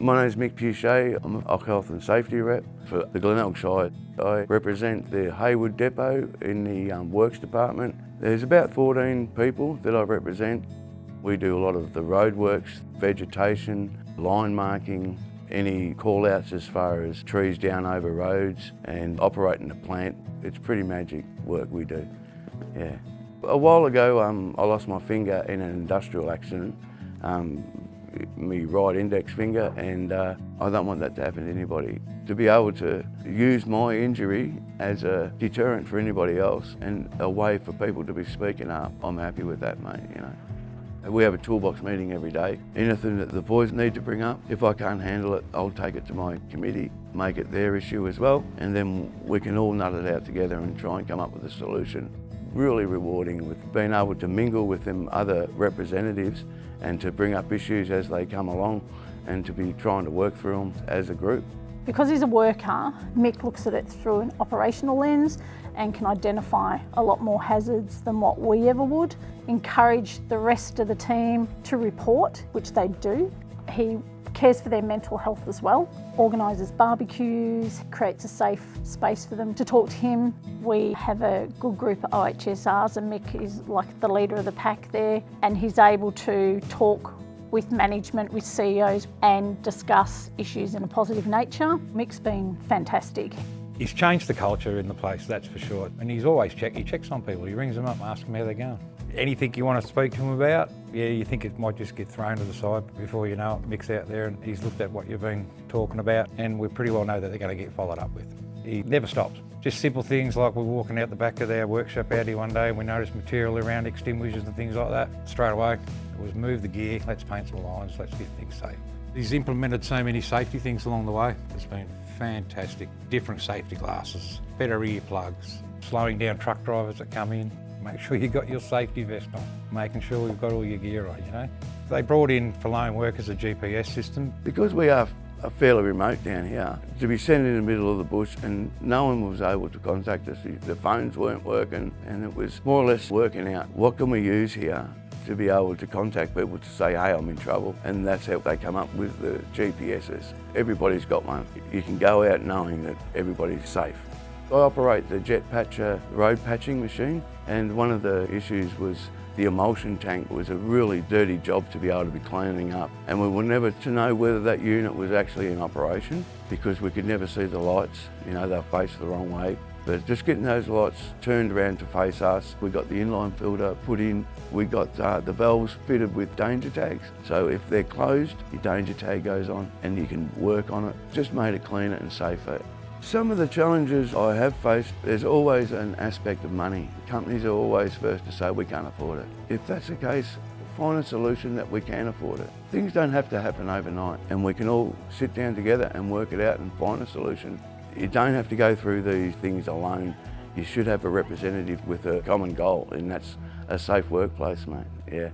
My name's Mick Puche. I'm an health and safety rep for the Glenelg Shire. I represent the Hayward Depot in the Works department. There's about 14 people that I represent. We do a lot of the roadworks, vegetation, line marking, any call-outs as far as trees down over roads and operating the plant. It's pretty magic work we do, yeah. A while ago I lost my finger in an industrial accident, my right index finger, and I don't want that to happen to anybody. To be able to use my injury as a deterrent for anybody else and a way for people to be speaking up, I'm happy with that, mate, you know. We have a toolbox meeting every day. Anything that the boys need to bring up, if I can't handle it, I'll take it to my committee, make it their issue as well, and then we can all nut it out together and try and come up with a solution. Really rewarding with being able to mingle with them other representatives and to bring up issues as they come along and to be trying to work through them as a group. Because he's a worker, Mick looks at it through an operational lens and can identify a lot more hazards than what we ever would. Encourage the rest of the team to report, which they do. He cares for their mental health as well, organises barbecues, creates a safe space for them to talk to him. We have a good group of HSRs and Mick is like the leader of the pack there, and he's able to talk with management, with CEOs and discuss issues in a positive nature. Mick's been fantastic. He's changed the culture in the place, that's for sure. And he's always he checks on people. He rings them up and asks them how they're going. Anything you want to speak to him about, yeah, you think it might just get thrown to the side before you know it. Mick's out there and he's looked at what you've been talking about, and we pretty well know that they're going to get followed up with. He never stops. Just simple things like we're walking out the back of our workshop out here one day and we noticed material around extinguishers and things like that. Straight away, it was move the gear, let's paint some lines, let's get things safe. He's implemented so many safety things along the way. It's been fantastic. Different safety glasses, better earplugs, slowing down truck drivers that come in. Make sure you got your safety vest on, making sure you've got all your gear on, you know. They brought in for lone workers a GPS system. Because we are fairly remote down here, to be sent in the middle of the bush and no one was able to contact us. The phones weren't working and it was more or less working out what can we use here to be able to contact people to say, hey, I'm in trouble. And that's how they come up with the GPSs. Everybody's got one. You can go out knowing that everybody's safe. I operate the jet patcher road patching machine, and one of the issues was the emulsion tank was a really dirty job to be able to be cleaning up, and we were never to know whether that unit was actually in operation because we could never see the lights, you know, they're faced the wrong way. But just getting those lights turned around to face us, we got the inline filter put in, we got the valves fitted with danger tags. So if they're closed, your danger tag goes on and you can work on it. Just made it cleaner and safer. Some of the challenges I have faced, there's always an aspect of money. Companies are always first to say we can't afford it. If that's the case, find a solution that we can afford it. Things don't have to happen overnight and we can all sit down together and work it out and find a solution. You don't have to go through these things alone. You should have a representative with a common goal, and that's a safe workplace, mate, yeah.